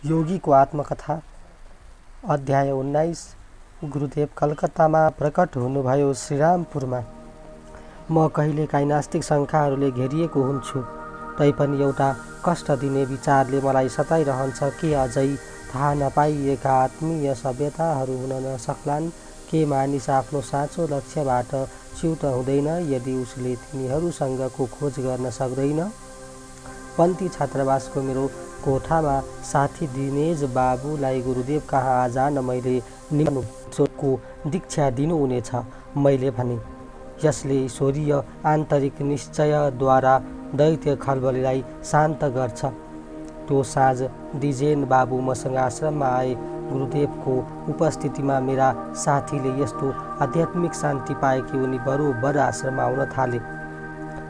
योगीको आत्मकथा अध्याय 19। गुरुदेव कलकत्तामा प्रकट हुनुभयो श्रीरामपुरमा। म कहिलेकाहीँ नास्तिक शङ्काहरूले घेरिएको हुन्छु, तैपनि एउटा कष्ट दिने विचारले मलाई सताइरहन्छ। के अझै थाहा नपाइएका आत्मीय सभ्यताहरू हुन नसक्लान्? के मानिस आफ्नो साँचो लक्ष्यबाट च्युत हुँदैन यदि उसले तिनीहरूसँगको खोज गर्न सक्दैन? पन्थी छात्रावासको मेरो कोठामा साथी दिनेश बाबुलाई गुरुदेव कहाँ जान मैले निम्नको दीक्षा दिनुहुनेछ। मैले भने, यसले ईश्वरीय आन्तरिक निश्चयद्वारा दैत्य खलबलीलाई शान्त गर्छ। त्यो साँझ दिजेन बाबु मसँग आश्रममा आए। गुरुदेवको उपस्थितिमा मेरा साथीले यस्तो आध्यात्मिक शान्ति पाए कि उनी बरोबर आश्रममा आउन थाले।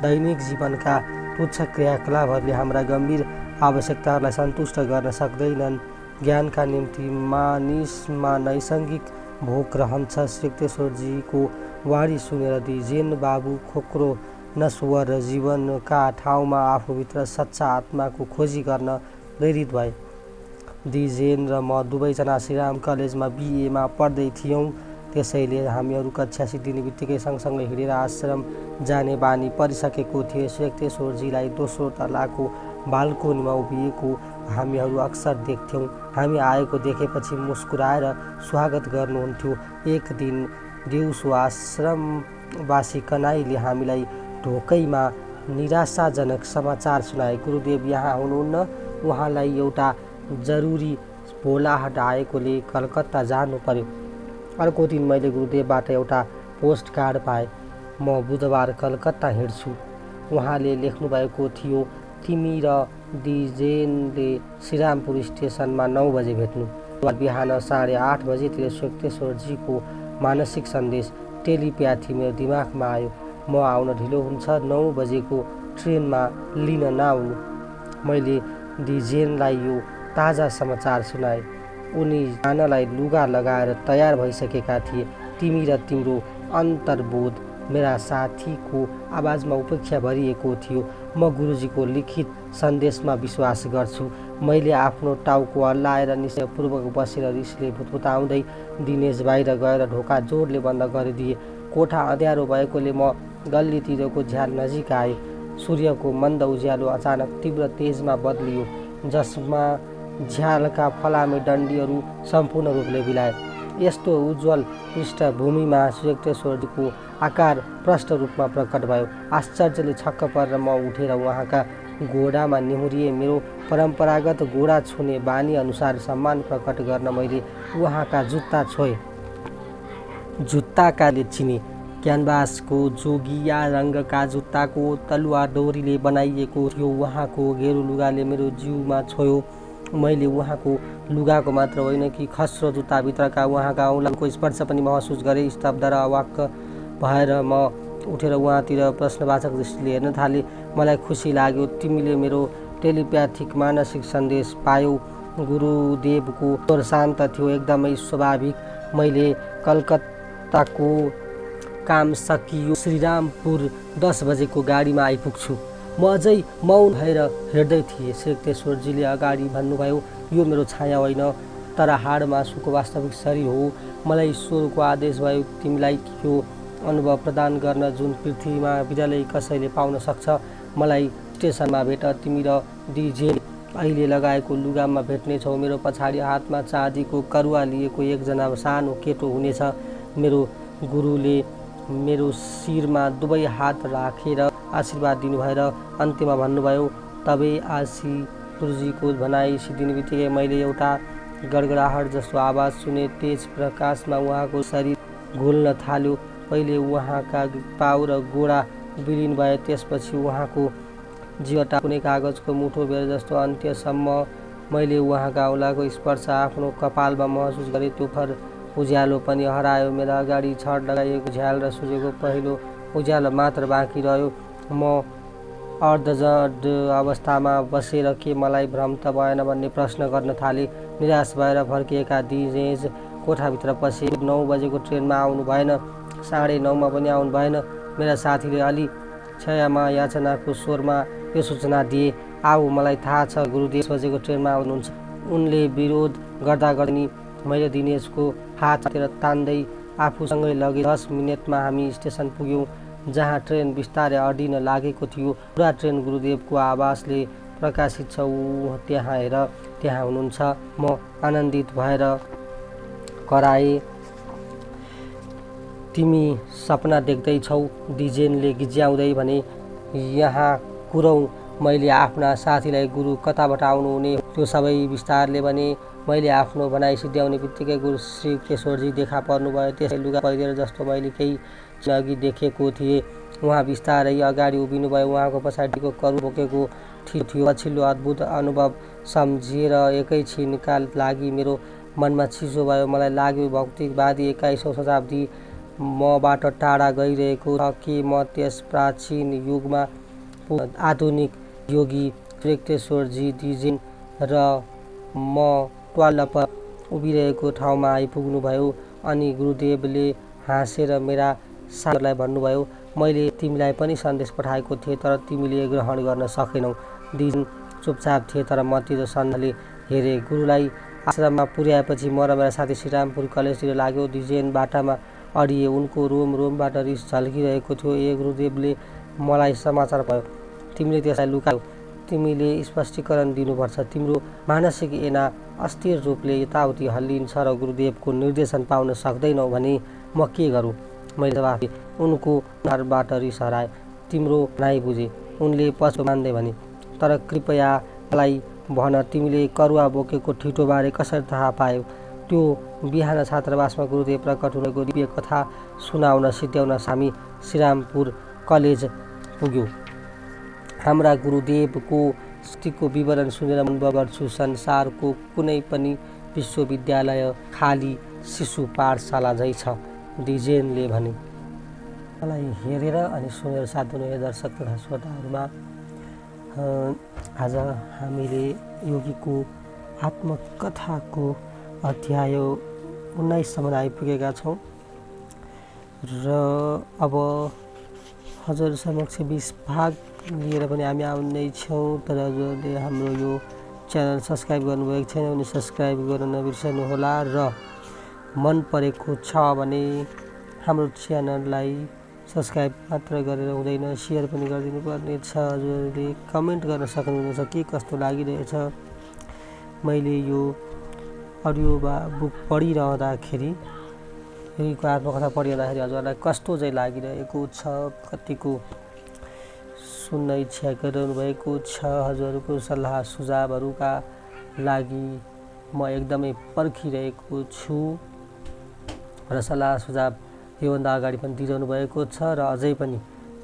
दैनिक जीवनका तुच्छ क्रियाकलापहरूले हाम्रा गम्भीर आवश्यकताहरूलाई सन्तुष्ट गर्न सक्दैनन्। ज्ञानका निम्ति मानिसमा नैसर्गिक भोक रहन्छ। श्रीकृष्णजीको वाणी सुनेर दिजेन बाबु खोक्रो नश्वर जीवनका ठाउँमा आफूभित्र सच्चा आत्माको खोजी गर्न प्रेरित भए। दिजेन र म दुवैजना श्रीराम कलेजमा बिएमा पढ्दै थियौँ। त्यसैले हामीहरू कक्षा सिद्धिने बित्तिकै सँगसँगै हिँडेर आश्रम जाने बानी परिसकेको थियो। श्रीकृष्णजीलाई दोस्रो तलाको बाल्कोनीमा उभिएको हामीहरू अक्सर देख्थ्यौँ। हामी आएको देखेपछि मुस्कुराएर स्वागत गर्नुहुन्थ्यो। एक दिन दिउँसो आश्रमवासी कनाईले हामीलाई ढोकैमा निराशाजनक समाचार सुनाए। गुरुदेव यहाँ हुनुहुन्न, उहाँलाई एउटा जरुरी बोलाहट आएकोले कलकत्ता जानु पर्यो। अर्को दिन मैले गुरुदेवबाट एउटा पोस्ट कार्ड पाएँ। म बुधबार कलकत्ता हिँड्छु। उहाँले लेख्नुभएको थियो, तिमी र दिजेनले श्रीरामपुर स्टेसनमा 9 बजे भेट्नु। बिहान 8:30 बजेतिर श्रीकृष्णजीको मानसिक सन्देश टेलिप्याथी मेरो दिमागमा आयो। म आउन ढिलो हुन्छ, 9 बजेको ट्रेनमा लिन नआउनु। मैले दिजेनलाई यो ताजा समाचार सुनाएँ। उनी जानलाई लुगा लगाएर तयार भइसकेका थिए। तिमी र तिम्रो अन्तर्बोध, मेरा साथीको आवाजमा उपेक्षा भरिएको थियो। म गुरुजीको लिखित सन्देशमा विश्वास गर्छु। मैले आफ्नो टाउको हल्लाएर निश्चयपूर्वक बसेर रिसले भुतभुताउँदै दिनेश बाहिर गएर ढोका जोडले बन्द गरिदिए। कोठा अँध्यारो भएकोले म गल्लीतिरको झ्याल नजिक आएँ। सूर्यको मन्द उज्यालो अचानक तीव्र तेजमा बदलियो, जसमा झ्यालका फलामे डन्डीहरू सम्पूर्ण रूपले बिलाए। यस्तो उज्जवल पृष्ठभूमिमा श्रीकृष्णजीको आकार प्रष्ट रूपमा प्रकट भयो। आश्चर्यले छक्क परेर म उठेर उहाँका गोडामा निहुरिए। मेरो परम्परागत गोडा छुने बानी अनुसार सम्मान प्रकट गर्न मैले उहाँका जुत्ता छोएँ। जुत्ताकाले चिने। क्यानभासको जोगिया रङका जुत्ताको तलुवा डोरीले बनाइएको थियो। उहाँको गेरु लुगाले मेरो जिउमा छोयो। मैले उहाँको लुगाको मात्र होइन कि खस्रो जुत्ताभित्रका उहाँका औँलाको स्पर्श पनि महसुस गरेँ। स्तब्ध र अवाक्क भएर म उठेर उहाँतिर प्रश्नवाचक दृष्टिले हेर्न थालेँ। मलाई खुसी लाग्यो। तिमीले मेरो टेलिप्याथिक मानसिक सन्देश पायौ। गुरुदेवको स्वर शान्त थियो, एकदमै स्वाभाविक। मैले कलकत्ताको काम सकियो, श्रीरामपुर 10 बजेको गाडीमा आइपुग्छु। म अझै मौन भएर हेर्दै थिएँ। श्रीकृष्णजीले अगाडि भन्नुभयो, यो मेरो छाया होइन, तर हाड मासुको वास्तविक शरीर हो। मलाई ईश्वरको आदेश भयो तिमीलाई यो अनुभव प्रदान गर्न जुन पृथ्वीमा बिरलै कसैले पाउन सक्छ। मलाई स्टेसनमा भेट। तिमी र दिजेन अहिले लगाएको लुगामा भेट्नेछौ। मेरो पछाडि हातमा चाँदीको करुवा लिएको एकजना सानो केटो हुनेछ। मेरो गुरुले मेरो शिरमा दुवै हात राखेर आशीर्वाद दिनुभयो र अन्त्यमा भन्नुभयो, तबै आशी। गुरुजीको भनाइ सिद्धिने बित्तिकै मैले एउटा गडगडाहट जस्तो आवाज सुने। तेज प्रकाशमा उहाँको शरीर घुल्न थाल्यो। पहिले उहाँका पाउ र गोडा विलिन भए, त्यसपछि उहाँको जिउटा कुनै कागजको मुठो बेर जस्तो। अन्त्यसम्म मैले उहाँका औँलाको स्पर्श आफ्नो कपालमा महसुस गरेँ। त्यो फर उज्यालो पनि हरायो। मेरा अगाडि छड लगाइएको झ्याल र सूर्यको पहिलो उज्यालो मात्र बाँकी रह्यो। म अर्धजड अवस्थामा बसेर के मलाई भ्रम त भएन भन्ने प्रश्न गर्न थालेँ। निराश भएर फर्किएका दिनेश कोठाभित्र पसे। 9 बजेको ट्रेनमा आउनु भएन, 9:30 पनि आउनु भएन। मेरा साथीले अलि क्षमा याचनाको स्वरमा यो सूचना दिए, आऊ, मलाई थाहा छ गुरुदेव 10 बजेको ट्रेनमा आउनुहुन्छ। उनले विरोध गर्दा गर्दा नि मैले दिनेशको हाततिर तान्दै आफूसँगै लगे। 10 मिनेटमा हामी स्टेसन पुग्यौँ जहाँ ट्रेन बिस्तारै अड्डिन लागेको थियो। पुरा ट्रेन गुरुदेवको आवाजले प्रकाशित छ। ऊ त्यहाँ हेर, त्यहाँ हुनुहुन्छ। म आनन्दित भएर कराए, तिमी सपना देख्दैछौ? डिजेनले गिज्याउँदै भने। यहाँ कुरौँ, मैले आफ्ना साथीलाई गुरु कताबाट आउनुहुने त्यो सबै विस्तारले भने। मैले आफ्नो भनाइ सिद्ध्याउने बित्तिकै गुरु श्री युक्तेश्वरजी देखा पर्नुभयो। त्यसै लुगा परिदिएर जस्तो मैले केही अघि देखेको थिएँ। उहाँ बिस्तारै अगाडि उभिनुभयो। उहाँको पछाडिको करू बोकेको थियो। पछिल्लो अद्भुत अनुभव सम्झिएर एकैछिनका लागि मेरो मनमा चिसो भयो। मलाई लाग्यो भौतिकवादी 21औं शताब्दी मबाट टाढा गइरहेको छ कि म त्यस प्राचीन युगमा आधुनिक योगी युक्तेश्वरजी, डिजेन र म ट्वालप उभिरहेको ठाउँमा आइपुग्नुभयो। अनि गुरुदेवले हाँसेर मेरा साथीहरूलाई भन्नुभयो, मैले तिमीलाई पनि सन्देश पठाएको थिएँ तर तिमीले ग्रहण गर्न सकेनौ। डिजेन चुपचाप थिए तर मतिर सन्देहले हेरे। गुरुलाई आश्रममा पुर्याएपछि म र मेरा साथी श्रीरामपुर कलेजतिर लाग्यो। डिजेन बाटामा अडिए। उनको रोम रोमबाट रिस झल्किरहेको थियो। गुरुदेवले मलाई समाचार भयो, तिमीले त्यसलाई लुकायौ। तिमीले स्पष्टीकरण दिनुपर्छ। तिम्रो मानसिक ऐना अस्थिर रूपले यताउति हल्लिन्छ र गुरुदेवको निर्देशन पाउन सक्दैनौ भने म के गरौँ? मैले जवाफ दिएँ। उनको अनुहारबाट रिस हराए। तिम्रो भनाइ बुझे, उनले पछिल्लो मान्दै भने। तर कृपया मलाई भन, तिमीले करुवा बोकेको ठिटोबारे कसरी थाहा पायौ? त्यो बिहान छात्रावासमा गुरुदेव प्रकट हुनेको दिव्य कथा सुनाउन सिध्याउन हामी श्रीरामपुर कलेज पुग्यौँ। हाम्रा गुरुदेवको शक्तिको विवरण सुनेर अनुभव गर्छु, संसारको कुनै पनि विश्वविद्यालय खाली शिशु पाठशाला झै छ, डिजेनले भने। मलाई हेरेर अनि सुनेर साथुने दर्शक तथा श्रोताहरूमा आज हामीले योगीको आत्मकथाको अध्याय 19सम्म आइपुगेका छौँ र अब हजुर समक्ष 20 भाग लिएर पनि हामी आउने छौँ। तर हजुरले हाम्रो यो च्यानल सब्सक्राइब गर्नुभएको छैन भने सब्सक्राइब गर्न नबिर्सनुहोला र मन परेको छ भने हाम्रो च्यानललाई सब्सक्राइब मात्र गरेर हुँदैन, सेयर पनि गरिदिनु पर्ने छ। हजुरहरूले कमेन्ट गर्न सक्नुहुनेछ के कस्तो लागिरहेछ। मैले यो अडियो बुक पढिरहँदाखेरि, योगीको आत्मकथा पढिरहँदाखेरि हजुरहरूलाई कस्तो चाहिँ लागिरहेको छ, कतिको सुन्न इच्छा गरिरहनु भएको छ। हजुरहरूको सल्लाह सुझावहरूका लागि म एकदमै पर्खिरहेको छु र सल्लाह सुझाव योभन्दा अगाडि पनि दिइरहनु भएको छ र अझै पनि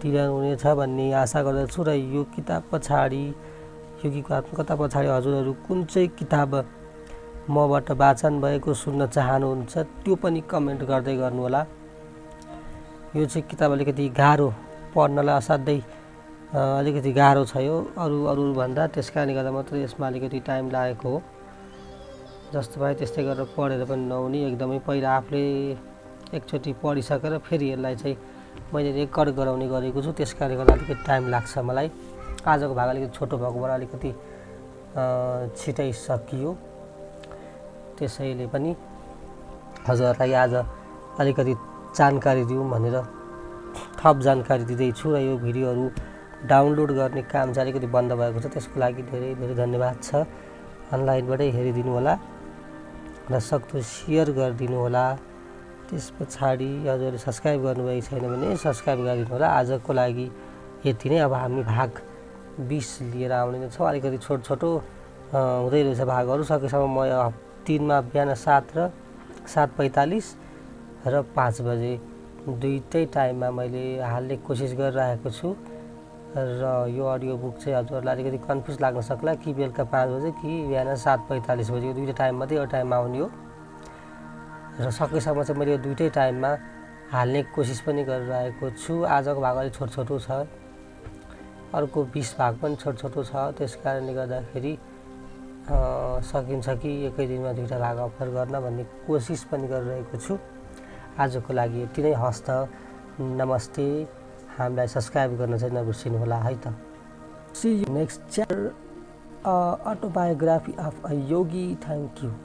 दिइरहनुहुनेछ भन्ने आशा गर्दछु। र यो किताब पछाडि, योगीको आत्मकथा पछाडि हजुरहरू कुन चाहिँ किताब मबाट वाचन भएको सुन्न चाहनुहुन्छ त्यो पनि कमेन्ट गर्दै गर्नुहोला। यो चाहिँ किताब अलिकति गाह्रो, पढ्नलाई असाध्यै अलिकति गाह्रो छ यो अरूभन्दा, त्यस कारणले गर्दा मात्र यसमा अलिकति टाइम लागेको हो। जस्तो भए त्यस्तै गरेर पढेर पनि नहुने, एकदमै पहिला आफूले एकचोटि पढिसकेर फेरि यसलाई चाहिँ मैले रेकर्ड गराउने गरेको छु, त्यस कारणले गर्दा अलिकति टाइम लाग्छ मलाई। आजको भाग अलिकति छोटो भएकोबाट अलिकति छिटै सकियो। त्यसैले पनि हजुरहरूलाई आज अलिकति जानकारी दिउँ भनेर थप जानकारी दिँदैछु र यो भिडियोहरू डाउनलोड गर्ने काम चाहिँ अलिकति बन्द भएको छ, त्यसको लागि धेरै धेरै धन्यवाद छ। अनलाइनबाटै हेरिदिनु होला र सक्दो सेयर गरिदिनु होला। त्यस पछाडि हजुरले सब्सक्राइब गर्नुभएको छैन भने सब्सक्राइब गरिदिनु होला। आजको लागि यति नै। अब हामी भाग 20 लिएर आउने नै छौँ। अलिकति छोटो छोटो हुँदै रहेछ भागहरू। सकेसम्म म दिनमा बिहान 7 र 7:45 र 5 बजे दुईटै टाइममा मैले हाल्ने कोसिस गरिरहेको छु र यो अडियो बुक चाहिँ हजुरहरूलाई अलिकति कन्फ्युज लाग्न सक्ला कि बेलुका 5 बजे कि बिहान 7:45 बजे, यो दुईटै टाइम मात्रै एउटा टाइममा आउने हो र सकेसम्म चाहिँ मैले यो दुईटै टाइममा हाल्ने कोसिस पनि गरिरहेको छु। आजको भाग अलिक छोटो छोटो छ, अर्को 20 भाग पनि छोटो छोटो छ, त्यस कारणले गर्दाखेरि सकिन्छ कि एकै दिनमा दुईवटा भाग अपलोड गर्न भन्ने कोसिस पनि गरिरहेको छु। आजको लागि यति नै। हस्त नमस्ते। हामीलाई सब्सक्राइब गर्न चाहिँ नबिर्सिनु होला है त। See you next chapter. Autobiography of a Yogi. Thank you.